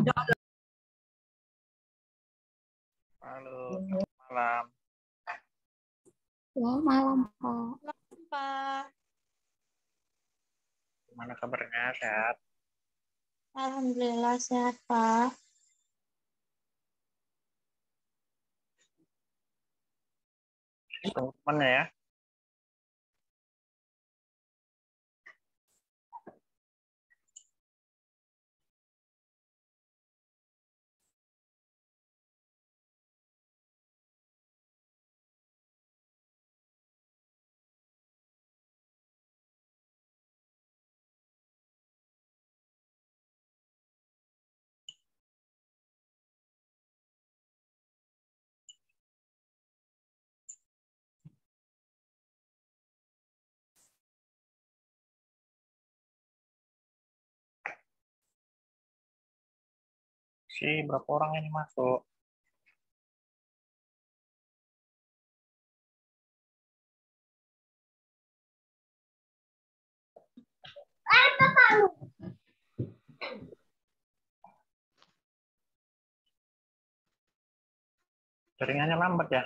Halo, selamat malam. Selamat malam, Pak. Pak. Gimana kabarnya? Sehat? Alhamdulillah sehat, Pak. Teman-teman ya. Berapa orang ini masuk? Jaringannya lambat ya?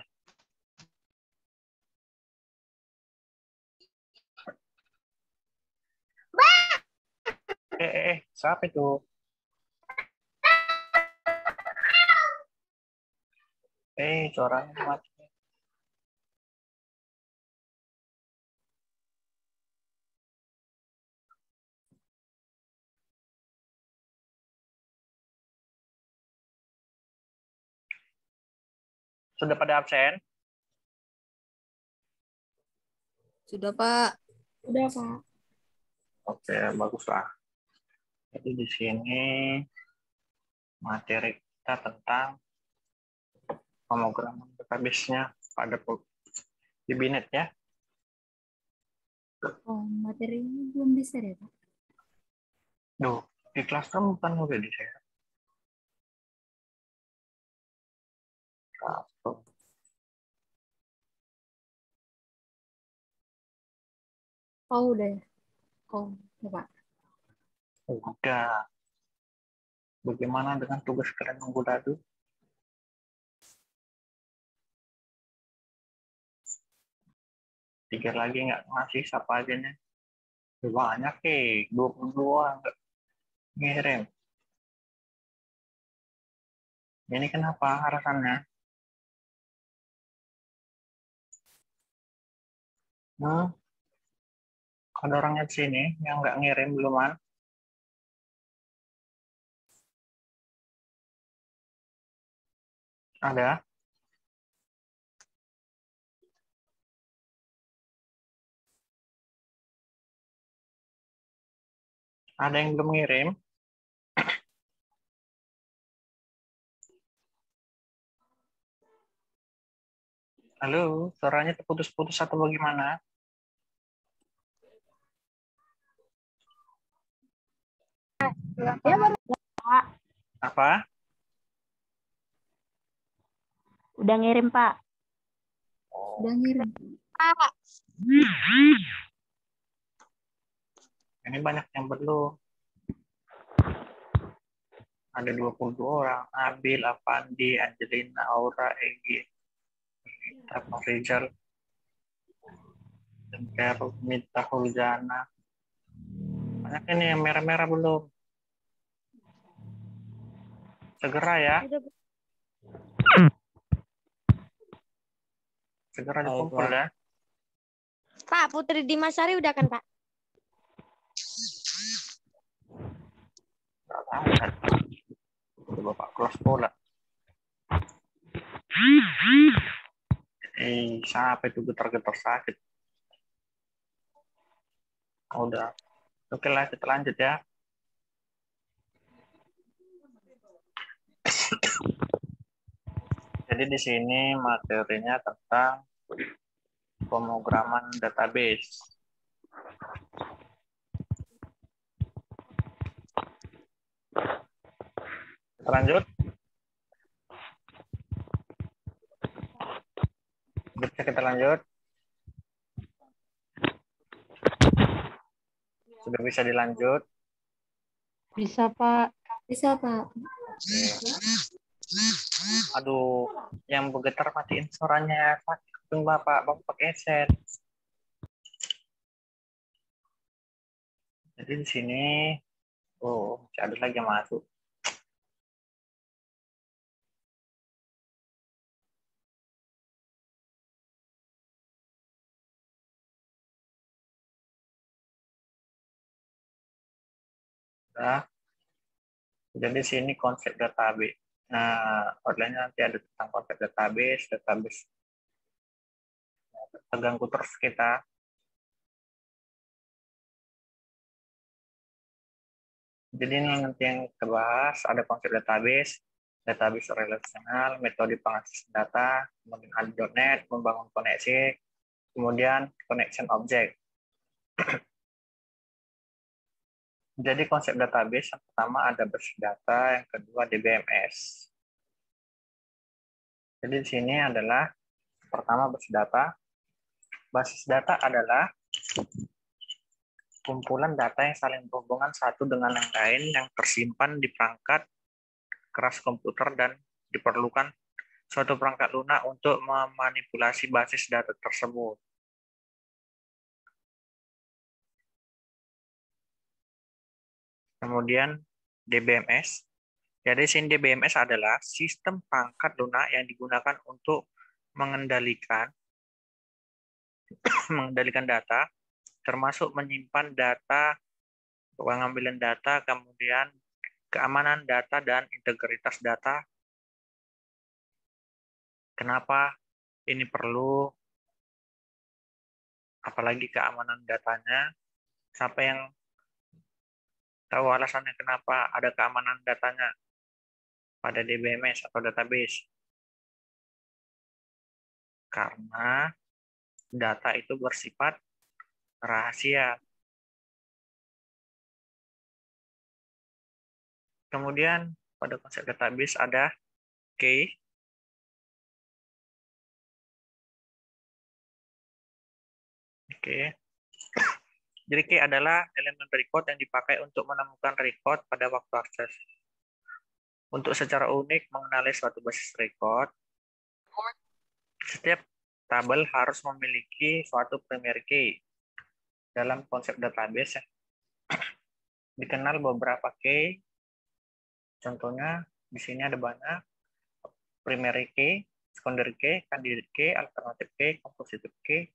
Siapa itu? Suaranya mati. Sudah pada absen? Sudah, Pak. Sudah, Pak. Oke, baguslah. Jadi di sini materi kita tentang pemrograman database-nya pada di Binet ya. Oh, materi ini belum bisa ya, Pak? Duh, di Classroom bukan udah di share. Classroom. Oh, udah ya. Oh, ya, Pak. Udah. Bagaimana dengan tugas kalian minggu lalu? Tiga lagi nggak ngasih siapa aja nih? Banyak 22 nggak ngirim. Ini kenapa alasannya? Ada orangnya di sini yang nggak ngirim duluan. Ada? Ada yang belum ngirim? Halo, suaranya terputus-putus atau bagaimana? Ya, baru Pak. Apa? Udah ngirim, Pak. Udah ngirim. Pak. Ini banyak yang belum. Ada 22 orang. Abil, Avandi, Angelina, Aura, Egy, Pak Rizal, dan Mita Huljana. Banyak ini yang merah-merah belum. Segera ya. Segera dikumpul ya. Pak, Putri Dimasari udah kan, Pak? Nggak tahu kan. Udah Bapak kelas bola. Siapa itu getar-getar sakit? Udah. Oke lah, kita lanjut ya. Jadi di sini materinya tentang pemrograman database. Kita lanjut. Bisa kita lanjut. Sudah bisa dilanjut. Bisa, Pak. Bisa, Pak. Aduh, yang bergetar matiin suaranya. Sakit Bapak pakai headset. Jadi di sini, ada lagi yang masuk. Nah, jadi sini konsep database. Nah, outline nanti ada tentang konsep database. Terganggu terus kita. Jadi ini nanti yang kita bahas, ada konsep database relasional, metode pengakses data, kemudian ada.NET, membangun koneksi, kemudian connection object. Jadi konsep database yang pertama ada basis data, yang kedua DBMS. Jadi di sini adalah pertama basis data. Basis data adalah kumpulan data yang saling berhubungan satu dengan yang lain yang tersimpan di perangkat keras komputer dan diperlukan suatu perangkat lunak untuk memanipulasi basis data tersebut. Kemudian DBMS. Jadi sini DBMS adalah sistem perangkat lunak yang digunakan untuk mengendalikan data, termasuk menyimpan data, pengambilan data, kemudian keamanan data dan integritas data. Kenapa ini perlu? Apalagi keamanan datanya. Siapa yang tahu alasannya kenapa ada keamanan datanya pada DBMS atau database? Karena data itu bersifat rahasia. Kemudian pada konsep database ada key. Oke. Jadi key adalah elemen record yang dipakai untuk menemukan record pada waktu akses. Untuk secara unik mengenali suatu basis record, setiap tabel harus memiliki suatu primary key. Dalam konsep database dikenal beberapa key. Contohnya di sini ada banyak: primary key, secondary key, candidate key, alternative key, compositive key,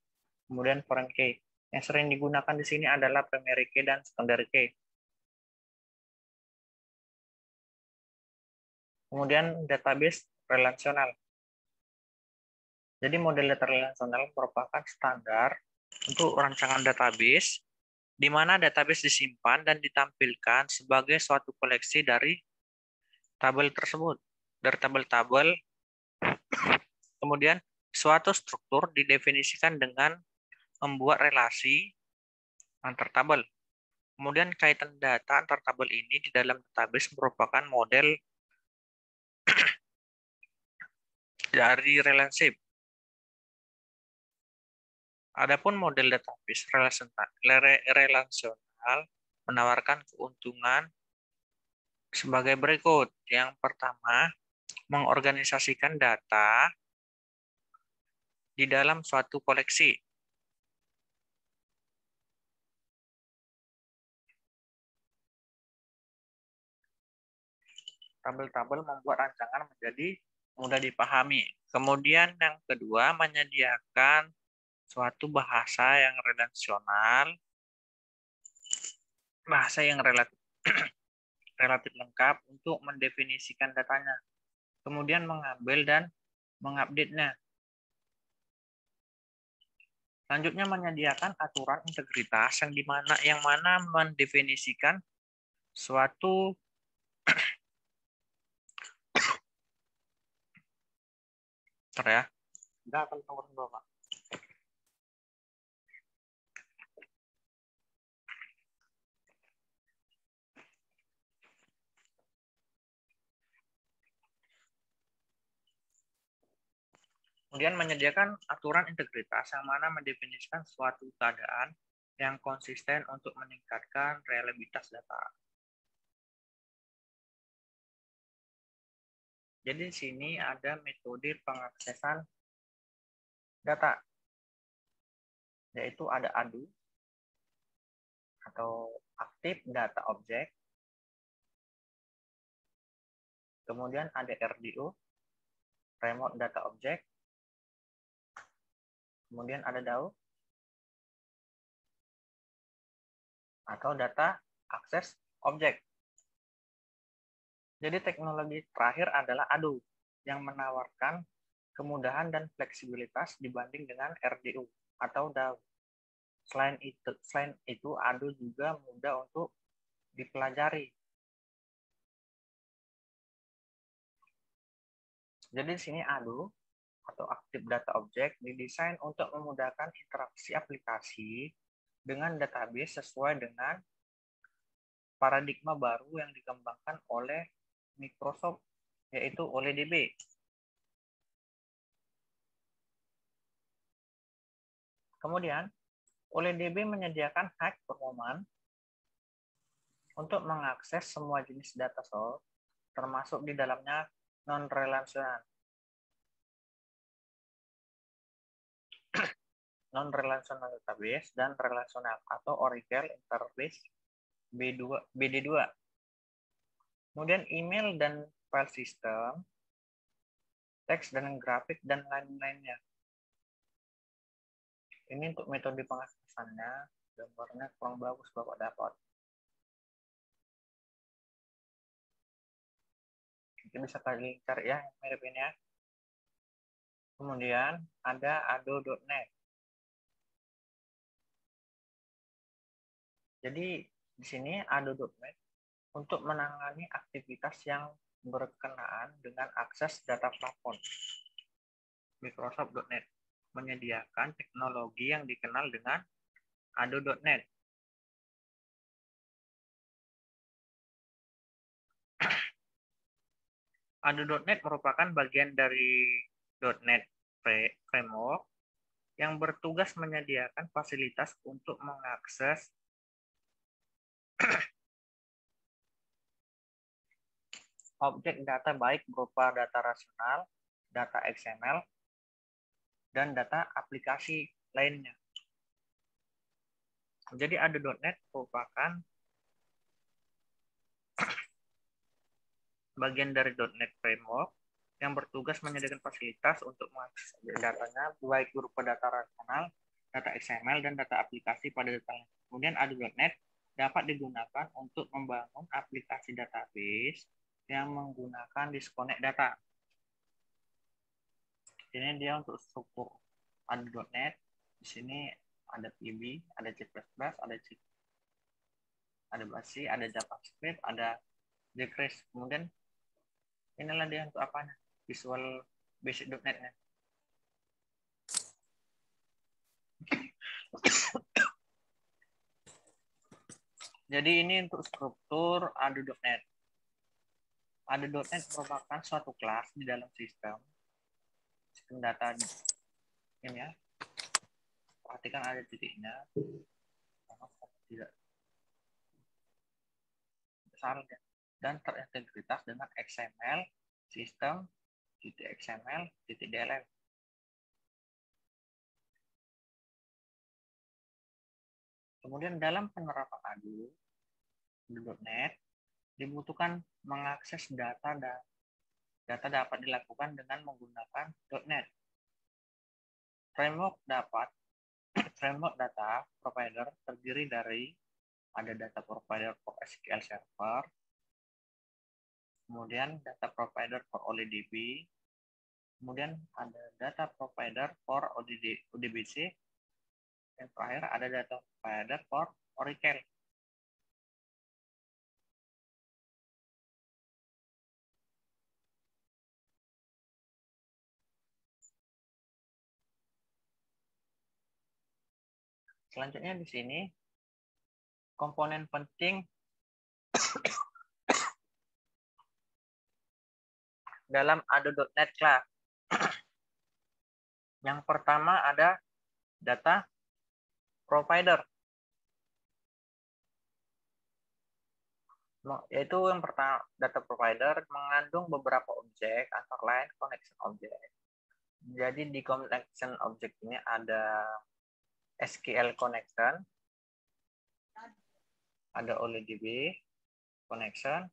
kemudian foreign key. Yang sering digunakan di sini adalah primary key dan secondary key. Kemudian database relasional. Jadi model data relasional merupakan standar untuk rancangan database di mana database disimpan dan ditampilkan sebagai suatu koleksi dari tabel tersebut. Dari tabel-tabel, kemudian suatu struktur didefinisikan dengan membuat relasi antar tabel. Kemudian kaitan data antar tabel ini di dalam database merupakan model dari relationship. Adapun model database relasional menawarkan keuntungan sebagai berikut. Yang pertama, mengorganisasikan data di dalam suatu koleksi. Tabel-tabel membuat rancangan menjadi mudah dipahami. Kemudian yang kedua, menyediakan suatu bahasa yang relasional, bahasa yang relatif lengkap untuk mendefinisikan datanya. Kemudian mengambil dan mengupdate-nya. Selanjutnya menyediakan aturan integritas yang mana mendefinisikan suatu Enggak akan Pak. Kemudian menyediakan aturan integritas yang mana mendefinisikan suatu keadaan yang konsisten untuk meningkatkan reliabilitas data. Jadi di sini ada metode pengaksesan data, yaitu ada ADO atau Active Data Object, kemudian ada RDO, Remote Data Object, kemudian ada DAO atau Data Access Object. Jadi teknologi terakhir adalah ADO yang menawarkan kemudahan dan fleksibilitas dibanding dengan RDO atau DAO. Selain itu ADO juga mudah untuk dipelajari. Jadi di sini ADO atau Active Data Object didesain untuk memudahkan interaksi aplikasi dengan database sesuai dengan paradigma baru yang dikembangkan oleh Microsoft, yaitu OLEDB. Kemudian, OLEDB menyediakan high performance untuk mengakses semua jenis data source, termasuk di dalamnya non-relational. Non-relational database dan relational atau Oracle Interface BD2. Kemudian email dan file system, teks dan grafik, dan lain-lainnya. Ini untuk metode pengaksesannya, gambarnya kurang bagus Bapak dapat. Kita bisa kalian cari ya, mirip ini ya. Kemudian ada ado.net. Jadi di sini ado.net untuk menangani aktivitas yang berkenaan dengan akses data plafon. Microsoft.net menyediakan teknologi yang dikenal dengan ado.net. Ado.net merupakan bagian dari .NET Framework yang bertugas menyediakan fasilitas untuk mengakses objek data baik berupa data rasional, data XML, dan data aplikasi lainnya. Jadi ado.net merupakan bagian dari .NET Framework yang bertugas menyediakan fasilitas untuk mengakses datanya baik berupa data rasional, data XML, dan data aplikasi pada detailnya. Kemudian ado.net dapat digunakan untuk membangun aplikasi database yang menggunakan disconnect data. Ini dia untuk struktur ado.net. Di sini ada VB, ada C++, ada BASIC, ada JavaScript, ada jQuery. Kemudian inilah dia untuk apanya, Visual Basic.net-nya. Jadi ini untuk struktur ado.net. Ado.net merupakan suatu kelas di dalam sistem data ini ya. Perhatikan ada titiknya. Tidak besar dan terintegritas dengan XML sistem .xml .dll. Kemudian dalam penerapan ado.net dibutuhkan mengakses data dapat dilakukan dengan menggunakan .NET. Framework data provider terdiri dari ada data provider for SQL Server, kemudian data provider for OLEDB, kemudian ada data provider for ODBC, dan terakhir ada data provider for Oracle. Selanjutnya di sini komponen penting dalam ado.net class. Yang pertama ada data provider. Yaitu yang pertama, data provider mengandung beberapa objek, antara lain connection object. Jadi di connection object ini ada SQL connection, ada OLEDB connection,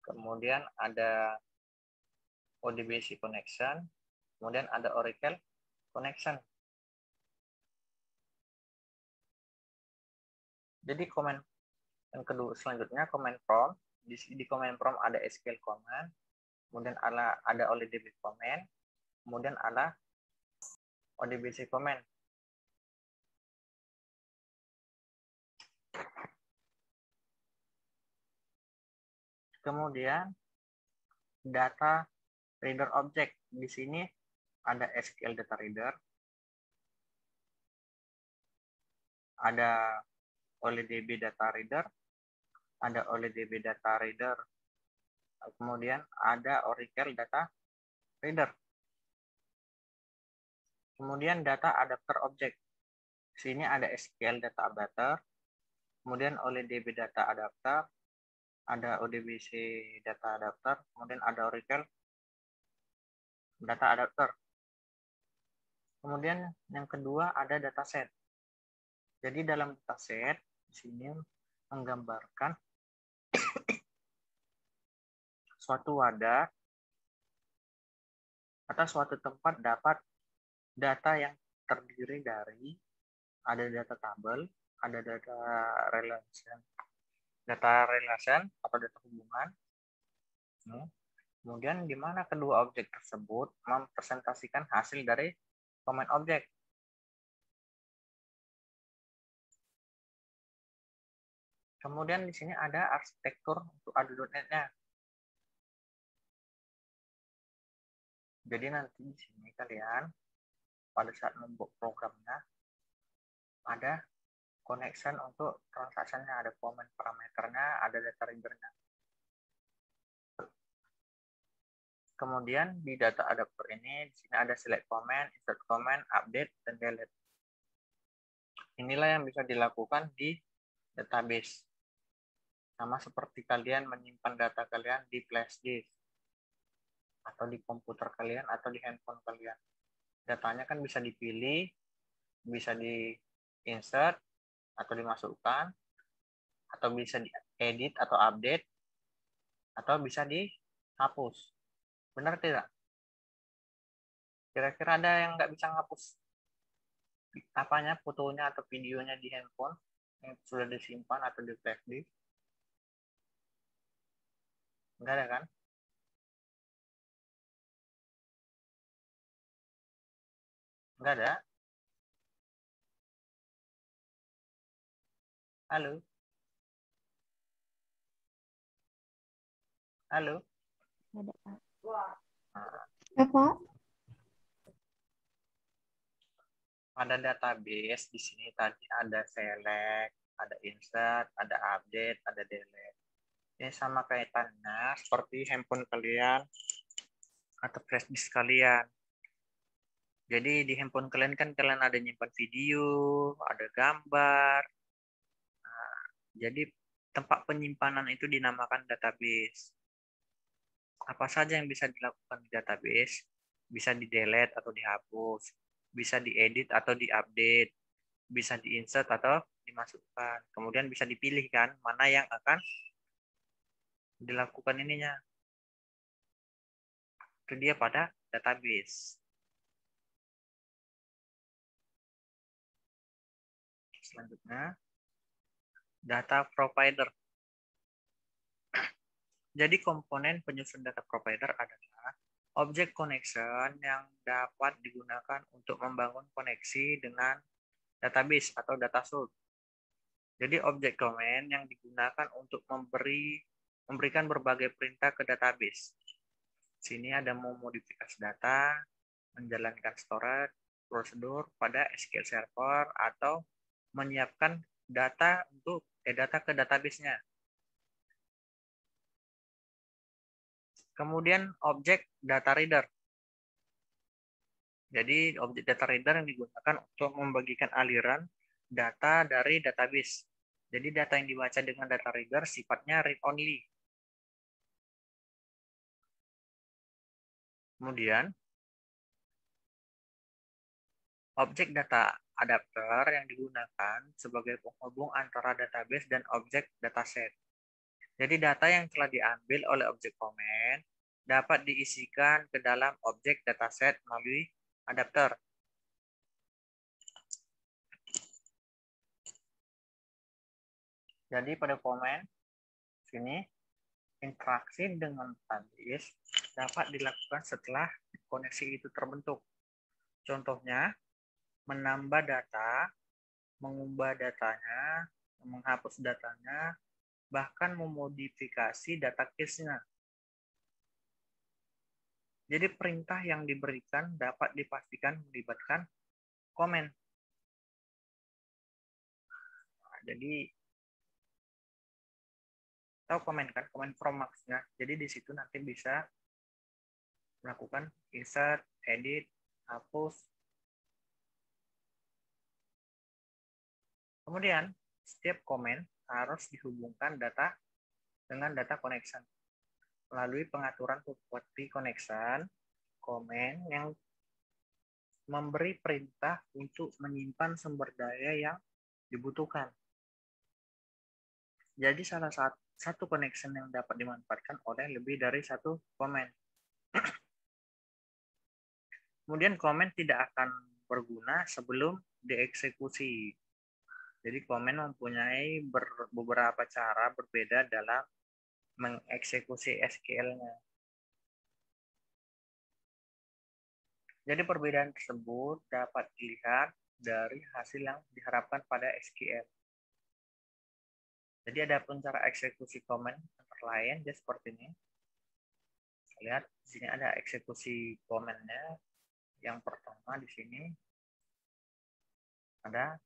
kemudian ada ODBC connection, kemudian ada Oracle connection. Jadi command yang kedua selanjutnya command prompt. Di command prompt ada SQL command, kemudian ada OLEDB command, kemudian ada ODBC command. Kemudian data reader object. Di sini ada SQL data reader, ada OLEDB data reader, ada OLEDB data reader, kemudian ada Oracle data reader. Kemudian data adapter object. Di sini ada SQL data adapter, kemudian OLEDB data adapter, ada ODBC data adapter, kemudian ada Oracle data adapter. Kemudian yang kedua ada dataset. Jadi dalam dataset di sini menggambarkan suatu wadah atau suatu tempat dapat data yang terdiri dari ada data tabel, ada data relation atau data hubungan. Kemudian di mana kedua objek tersebut mempresentasikan hasil dari command object. Kemudian di sini ada arsitektur untuk ADO.NET-nya. Jadi nanti di sini kalian pada saat membuat programnya ada connection untuk transaksinya, ada command parameternya, ada data reader-nya. Kemudian di data adapter ini di sini ada select command, insert command, update, dan delete. Inilah yang bisa dilakukan di database. Sama seperti kalian menyimpan data kalian di flash disk, atau di komputer kalian, atau di handphone kalian. Datanya kan bisa dipilih, bisa di-insert, atau dimasukkan, atau bisa diedit atau update, atau bisa dihapus. Benar tidak? Kira-kira ada yang nggak bisa ngapus apanya, fotonya atau videonya di handphone yang sudah disimpan atau di flash disk? Enggak ada kan? Enggak ada? Halo? Halo? Ada, Pak. Ya, Pak. Pada database di sini tadi ada select, ada insert, ada update, ada delete. Ini sama kaitannya seperti handphone kalian atau flash disk kalian. Jadi di handphone kalian kan kalian ada nyimpan video, ada gambar. Nah, jadi tempat penyimpanan itu dinamakan database. Apa saja yang bisa dilakukan di database? Bisa di-delete atau dihapus, bisa diedit atau diupdate, bisa di-insert atau dimasukkan. Kemudian bisa dipilih kan mana yang akan dilakukan ininya. Itu dia pada database. Selanjutnya, data provider. Jadi komponen penyusun data provider adalah objek connection yang dapat digunakan untuk membangun koneksi dengan database atau data source. Jadi objek domain yang digunakan untuk memberikan berbagai perintah ke database. Sini ada memodifikasi data, menjalankan storage, prosedur pada SQL Server, atau menyiapkan data untuk data ke database-nya. Kemudian objek data reader. Jadi objek data reader yang digunakan untuk membagikan aliran data dari database. Jadi data yang dibaca dengan data reader sifatnya read only. Kemudian, objek data adapter yang digunakan sebagai penghubung antara database dan objek dataset. Jadi data yang telah diambil oleh objek komen dapat diisikan ke dalam objek dataset melalui adapter. Jadi pada komen sini, interaksi dengan database dapat dilakukan setelah koneksi itu terbentuk. Contohnya, menambah data, mengubah datanya, menghapus datanya, bahkan memodifikasi data case-nya. Jadi perintah yang diberikan dapat dipastikan melibatkan komen. Nah, jadi tahu komen kan, komen from max-nya. Jadi di situ nanti bisa melakukan insert, edit, hapus. Kemudian setiap komen harus dihubungkan data dengan data connection melalui pengaturan property connection komen yang memberi perintah untuk menyimpan sumber daya yang dibutuhkan. Jadi salah satu connection yang dapat dimanfaatkan oleh lebih dari satu komen. Kemudian komen tidak akan berguna sebelum dieksekusi. Jadi komen mempunyai beberapa cara berbeda dalam mengeksekusi SQL-nya. Jadi perbedaan tersebut dapat dilihat dari hasil yang diharapkan pada SQL. Jadi ada pun cara eksekusi komen antara lain ya seperti ini. Lihat di sini ada eksekusi komennya. Yang pertama di sini ada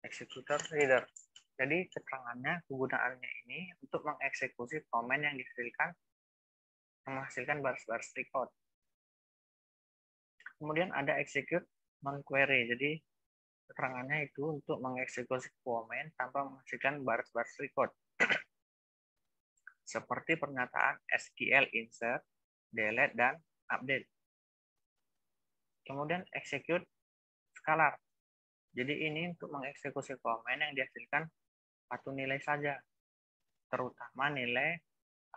executor reader. Jadi keterangannya kegunaannya ini untuk mengeksekusi komen yang menghasilkan baris-baris record. Kemudian ada execute non-query. Jadi keterangannya itu untuk mengeksekusi komen tanpa menghasilkan baris-baris record. Seperti pernyataan SQL insert, delete, dan update. Kemudian execute scalar. Jadi ini untuk mengeksekusi komen yang dihasilkan satu nilai saja, terutama nilai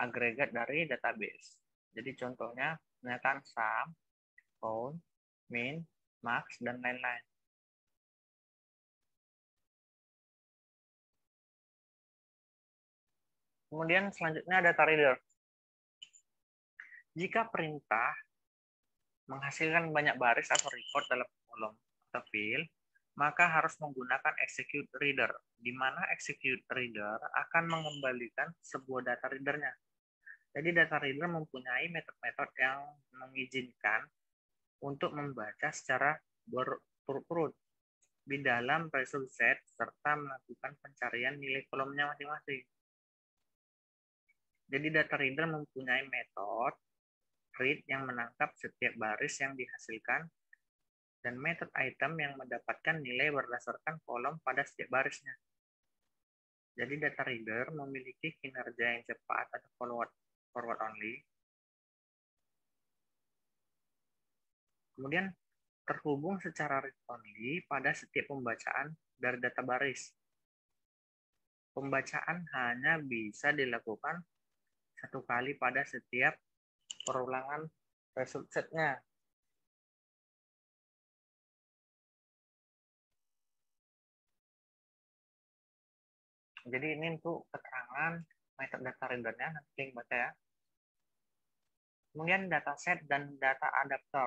agregat dari database. Jadi contohnya pernyataan sum, count, min, max, dan lain-lain. Kemudian selanjutnya data reader. Jika perintah menghasilkan banyak baris atau record dalam kolom atau field, maka harus menggunakan execute reader, di mana execute reader akan mengembalikan sebuah data readernya. Jadi data reader mempunyai metode-metode yang mengizinkan untuk membaca secara berturut-turut di dalam result set serta melakukan pencarian nilai kolomnya masing-masing. Jadi data reader mempunyai metode read yang menangkap setiap baris yang dihasilkan dan metode item yang mendapatkan nilai berdasarkan kolom pada setiap barisnya. Jadi data reader memiliki kinerja yang cepat atau forward only. Kemudian terhubung secara read only pada setiap pembacaan dari data baris. Pembacaan hanya bisa dilakukan satu kali pada setiap perulangan result set-nya. Jadi ini untuk keterangan metode data reader-nya, nanti link baca ya. Kemudian dataset dan data adapter.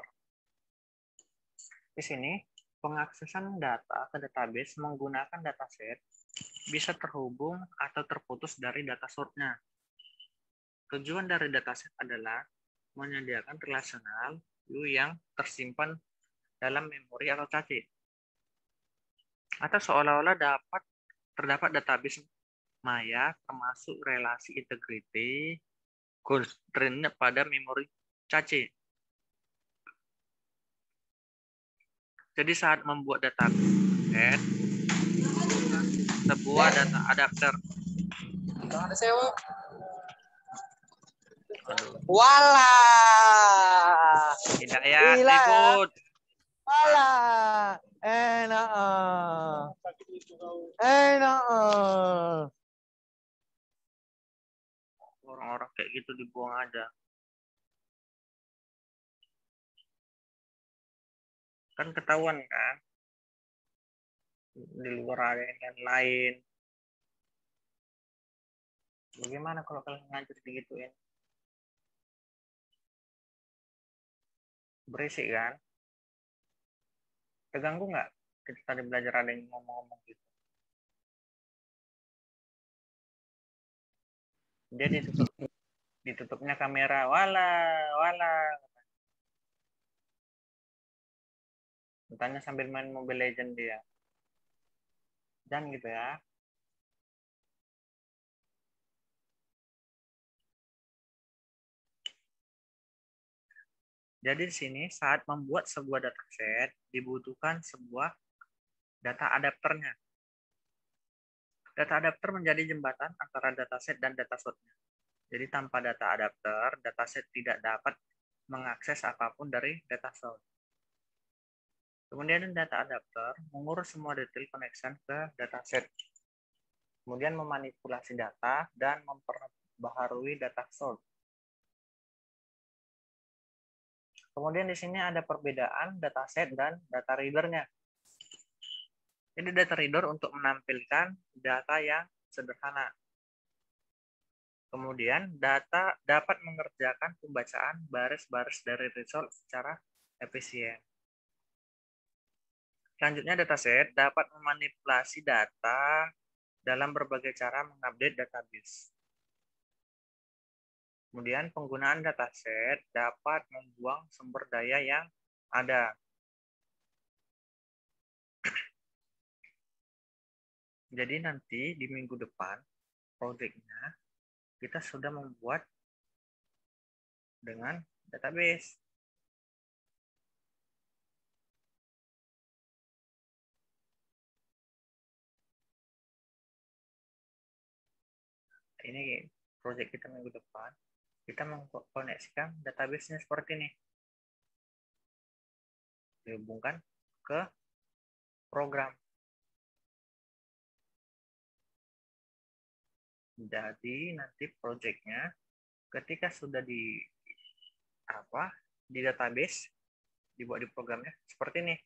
Di sini pengaksesan data ke database menggunakan dataset bisa terhubung atau terputus dari data source-nya. Tujuan dari dataset adalah menyediakan relational view yang tersimpan dalam memori atau cache. Atau seolah-olah terdapat database maya termasuk relasi integrity constraint pada memori cache. Jadi saat membuat database, sebuah data adapter. Aduh. Walah. Hidayat Gila ya. ribut. Walah. Enak. Enak. Orang-orang kayak gitu dibuang aja. Kan ketahuan kan. Di luar ada yang lain. Bagaimana kalau kalian ngajar digituin? Berisik kan? Terganggu nggak? Kita tadi belajar ada yang ngomong-ngomong gitu. Dia ditutupnya kamera. Wala. Tanya sambil main Mobile Legend dia. Jangan gitu ya. Jadi di sini saat membuat sebuah dataset dibutuhkan sebuah data adapternya. Data adapter menjadi jembatan antara dataset dan data source-nya. Jadi tanpa data adapter, dataset tidak dapat mengakses apapun dari data source. Kemudian data adapter mengurus semua detail connection ke dataset. Kemudian memanipulasi data dan memperbaharui data source. Kemudian di sini ada perbedaan dataset dan data reader-nya. Jadi data reader untuk menampilkan data yang sederhana. Kemudian data dapat mengerjakan pembacaan baris-baris dari result secara efisien. Selanjutnya dataset dapat memanipulasi data dalam berbagai cara mengupdate database. Kemudian penggunaan dataset dapat membuang sumber daya yang ada. Jadi nanti di minggu depan proyeknya kita sudah membuat dengan database. Ini proyek kita minggu depan. Kita mengkoneksikan database-nya seperti ini. Dihubungkan ke program. Jadi nanti proyeknya ketika sudah di database, dibuat di programnya seperti ini.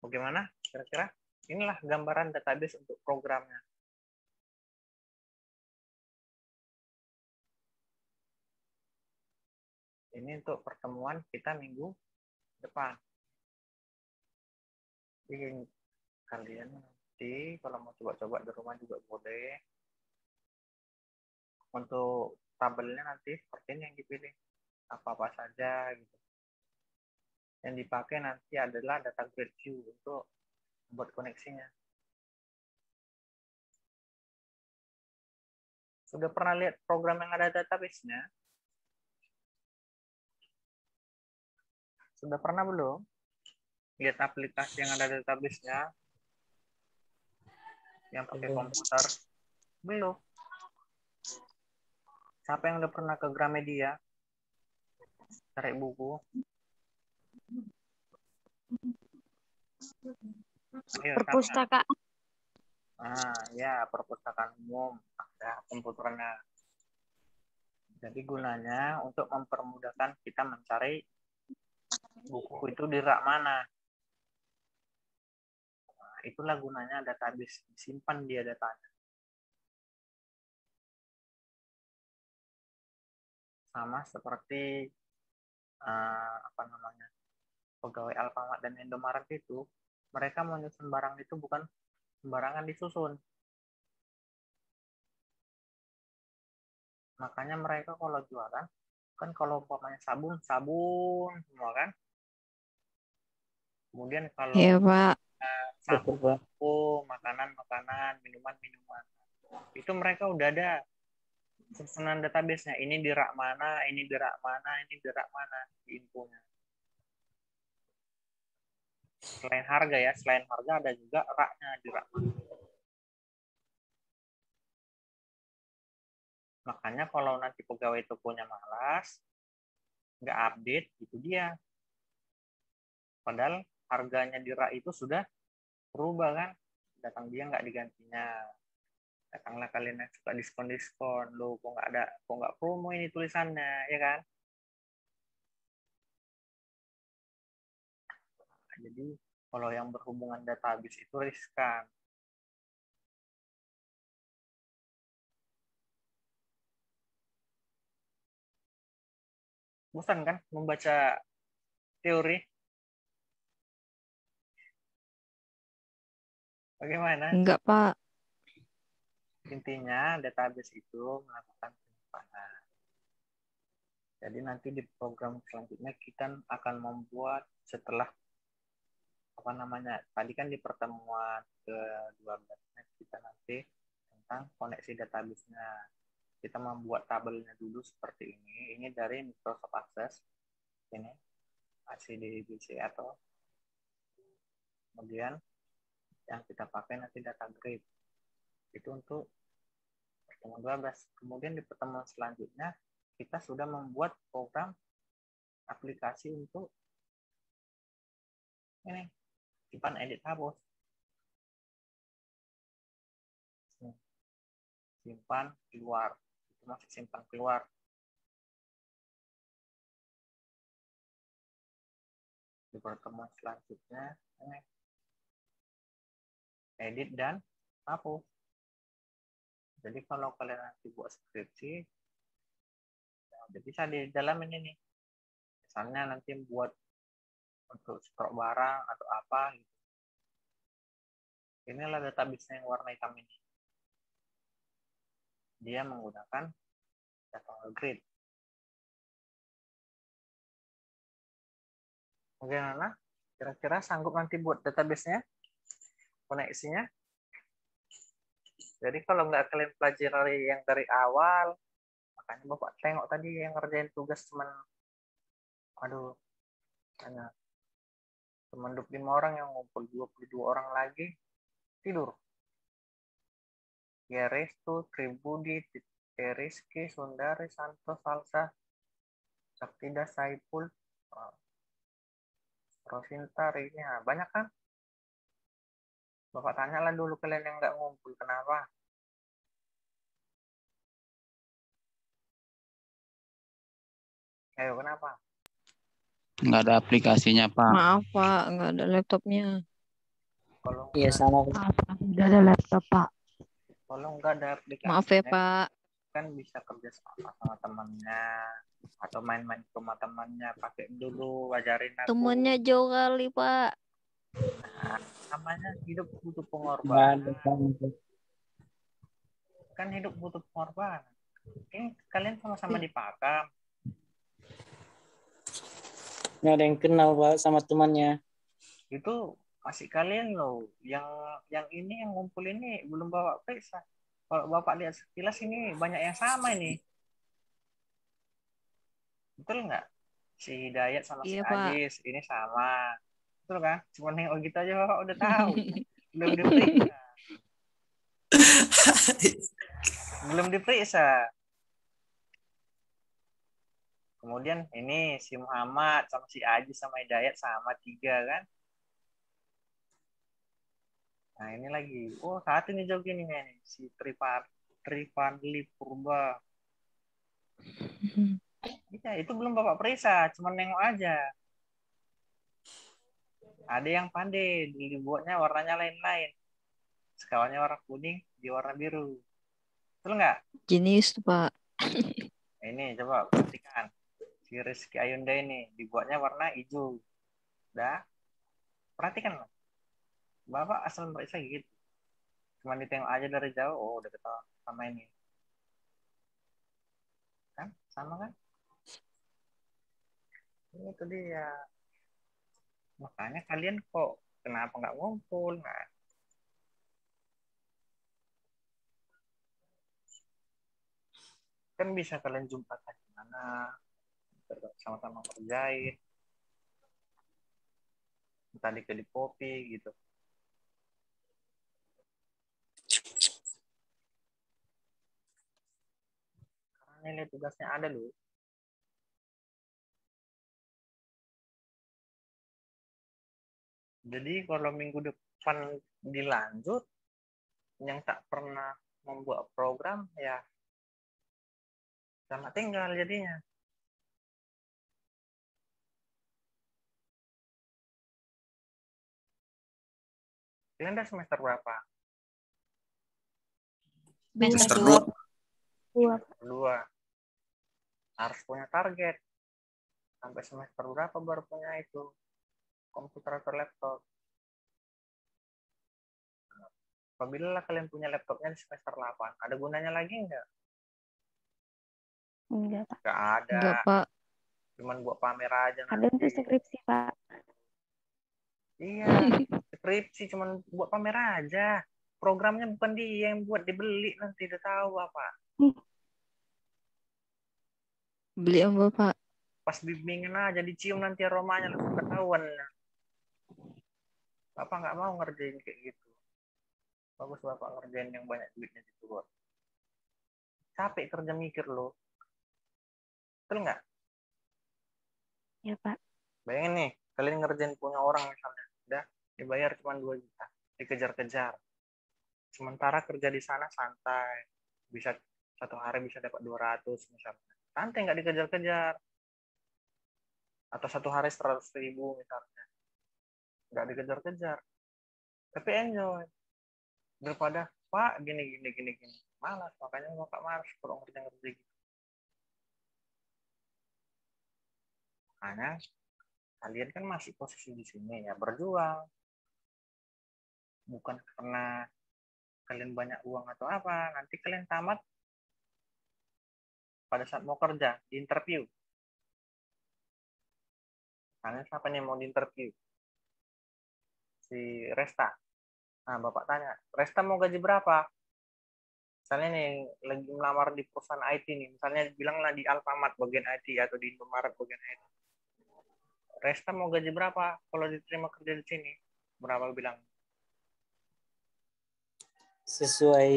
Bagaimana kira-kira? Inilah gambaran database untuk programnya. Ini untuk pertemuan kita minggu depan. Jadi kalian nanti kalau mau coba-coba di rumah juga boleh. Untuk tabelnya nanti seperti ini yang dipilih. Apa-apa saja gitu. Yang dipakai nanti adalah data grid view untuk membuat koneksinya. Sudah pernah lihat program yang ada database-nya? Sudah pernah belum? Lihat aplikasi yang ada database-nya? Yang pakai komputer? Belum. Siapa yang udah pernah ke Gramedia? Cari buku? Ayo, Perpustakaan. Ya, perpustakaan umum. Ada komputernya. Jadi gunanya untuk mempermudahkan kita mencari buku itu di rak mana. Nah, itulah gunanya database. Simpan dia datanya. Sama seperti pegawai Alfamart dan Indomaret itu, mereka menyusun barang itu bukan sembarangan disusun. Makanya mereka kalau jualan, kan kalau umpamanya sabun semua kan. Kemudian kalau Pak. sapu, makanan, minuman. Itu mereka udah ada susunan database-nya. Ini di rak mana, ini di rak mana, ini di rak mana di infonya. Selain harga ya, selain harga ada juga raknya di rak mana. Makanya kalau nanti pegawai tokonya malas, nggak update, itu dia. Padahal harganya di rak itu sudah berubah kan. Datang dia nggak digantinya. Datanglah kalian yang suka diskon-diskon. Loh, kok nggak promo ini tulisannya, ya kan? Nah, jadi kalau yang berhubungan database itu riskan. Bosan kan membaca teori? Bagaimana? Enggak, Pak. Intinya database itu melakukan penyimpanan. Jadi nanti di program selanjutnya kita akan membuat setelah apa namanya? Tadi kan di pertemuan ke-12 kita nanti tentang koneksi database-nya. Kita membuat tabelnya dulu seperti ini. Ini dari Microsoft Access. Ini ACDBC atau kemudian yang kita pakai nanti data grid. Itu untuk pertemuan 12. Kemudian di pertemuan selanjutnya kita sudah membuat program aplikasi untuk ini simpan edit hapus. Simpan keluar. Itu masih simpan keluar. Di pertemuan selanjutnya ini edit dan hapus. Jadi kalau kalian nanti buat skripsi, ya bisa di dalam ini nih. Misalnya nanti buat untuk stok barang atau apa gitu. Inilah database yang warna hitam ini. Dia menggunakan data grid. Bagaimana? Kira-kira sanggup nanti buat database-nya? Koneksinya? Jadi kalau nggak kalian pelajari yang dari awal, makanya Bapak tengok tadi yang ngerjain tugas cuman, aduh, hanya teman 25 orang yang ngumpul 22 orang lagi, tidur. Ya Restu, Tribudi, Teriski, Sundari, Santo, Salsa, Saktida, Saipul, Rosinta, ini banyak kan? Bapak tanyalah dulu kalian yang nggak ngumpul, kenapa? Ayo, kenapa? Nggak ada aplikasinya, Pak. Maaf, Pak. Enggak ada laptopnya. Kalau Iya nggak, sama. Maaf, tidak ada laptop, Pak. kalau nggak ada Maaf ya, aplikasinya, Pak. kan bisa kerja sama temannya atau main-main ke rumah temannya, pakai dulu, ajarin aku. Temennya jauh kali, Pak. Nah, namanya hidup butuh Nggak pengorbanan. ada sama. Kan hidup butuh pengorbanan. Ini kalian sama-sama di Pakam. Nggak ada yang kenal Pak sama temannya. Itu masih kalian loh. Yang ini yang ngumpul ini belum bawa periksa. Kalau Bapak lihat sekilas ini banyak yang sama ini. Betul nggak? Si Hidayat sama si Iya, Pak. Ajis ini sama. Betul kan? Cuma nengok gitu aja Bapak udah tahu. Belum diperiksa. Belum diperiksa. Kemudian ini si Muhammad sama si Ajis sama Hidayat sama 3 kan. Nah ini lagi. Oh satu nih jauh gini nih. Si Tripadli Purba. Ya, itu belum Bapak periksa. Cuma nengok aja. Ada yang pandai. Dibuatnya warnanya lain-lain. Sekawannya warna kuning. Di warna biru. Betul nggak? Jenius, Pak. Ini coba perhatikan. Si Rizky Ayunda ini. Dibuatnya warna hijau. Udah. Perhatikan lah. Bapak asal meriksa gitu. Cuma ditengok aja dari jauh, oh udah ketahuan sama ini. Kan? Sama kan? Itu dia. Makanya kalian kok kenapa nggak ngumpul? Nah, Kan bisa kalian jumpa di mana, sama-sama kerjain, entah di kedai kopi gitu. Karena nilai tugasnya ada loh. Jadi kalau minggu depan dilanjut, yang tak pernah membuat program ya sama tinggal jadinya. Kalian udah semester berapa? Semester dua. dua. Kedua. Harus punya target. Sampai semester berapa baru punya itu komputer atau laptop. Apabila kalian punya laptopnya di semester 8, ada gunanya lagi nggak? Enggak, Pak. Nggak ada. Enggak, Pak. Cuman buat pamer aja Ada untuk nanti. skripsi, Pak. Iya, skripsi cuman buat pamer aja. Programnya bukan dia yang buat, dibeli nanti udah tahu apa. Beli apa, Pak? Pas bimbingan aja dicium nanti aromanya langsung ketahuan. Bapak nggak mau ngerjain kayak gitu. Bagus Bapak ngerjain yang banyak duitnya gitu, Bos. Capek kerja mikir lo. Betul nggak? Ya, Pak. Bayangin nih, kalian ngerjain punya orang misalnya. Udah dibayar cuma 2 juta. Dikejar-kejar. Sementara kerja di sana santai. Bisa satu hari bisa dapat 200 misalnya. Santai nggak dikejar-kejar. Atau satu hari 100.000 misalnya. Nggak dikejar-kejar. Tapi enjoy. Daripada, Pak, gini. Malas, makanya Bapak malas kalau ngerja-ngerja gitu. Makanya kalian kan masih posisi di sini ya, berjuang. Bukan karena kalian banyak uang atau apa. Nanti kalian tamat pada saat mau kerja, di interview. Kalian siapa nih mau di interview? Si Resta. Nah, Bapak tanya, Resta mau gaji berapa? Misalnya nih, lagi melamar di perusahaan IT nih. Misalnya bilanglah di Alfamart bagian IT atau di Indomaret bagian IT. Resta mau gaji berapa kalau diterima kerja di sini? Berapa bilang? Sesuai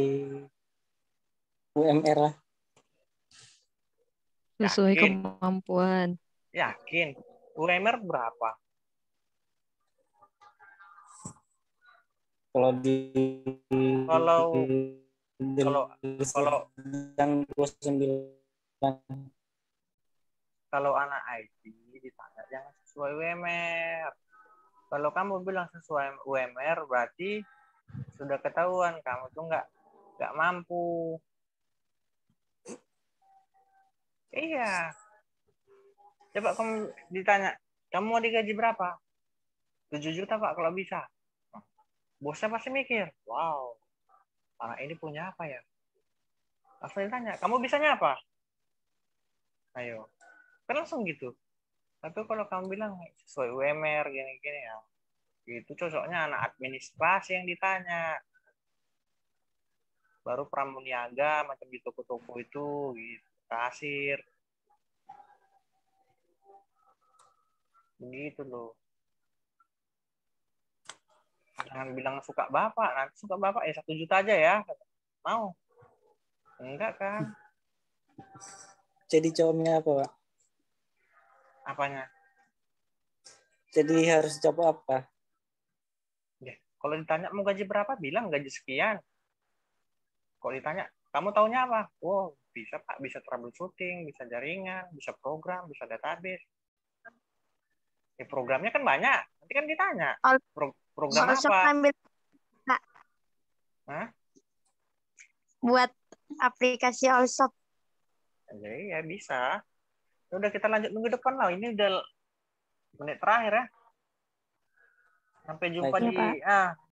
UMR lah. Sesuai Yakin? kemampuan. Yakin? UMR berapa? Kalau di Kalau yang 29 kalau anak IT ditanya jangan sesuai UMR. Kalau kamu bilang sesuai UMR berarti sudah ketahuan kamu tuh nggak mampu. Iya. Coba kamu ditanya, kamu mau digaji berapa? 7 juta Pak kalau bisa. Bosnya pasti mikir, wow, anak ini punya apa ya? Langsung ditanya, kamu bisanya apa? Ayo. Kan langsung gitu. Tapi kalau kamu bilang sesuai UMR gini-gini ya, itu cocoknya anak administrasi yang ditanya. Baru pramuniaga macam di toko-toko itu, gitu. Kasir. Begitu loh. Jangan bilang suka bapak, nanti suka bapak ya 1 juta aja ya. Mau? Enggak kan? jadi jawabnya apa, Pak? Apanya? Jadi harus jawab apa? Ya, kalau ditanya mau gaji berapa, bilang gaji sekian. Kalau ditanya, kamu taunya apa? Wow, bisa Pak, bisa troubleshooting, bisa jaringan, bisa program, bisa database. Ya, programnya kan banyak. Nanti kan ditanya, program All shop apa? ambil, Kak, Hah? buat aplikasi all shop. Jadi ya bisa. Udah kita lanjut minggu depan lah. Ini udah menit terakhir ya. Sampai jumpa Baik. di Iya, Pak.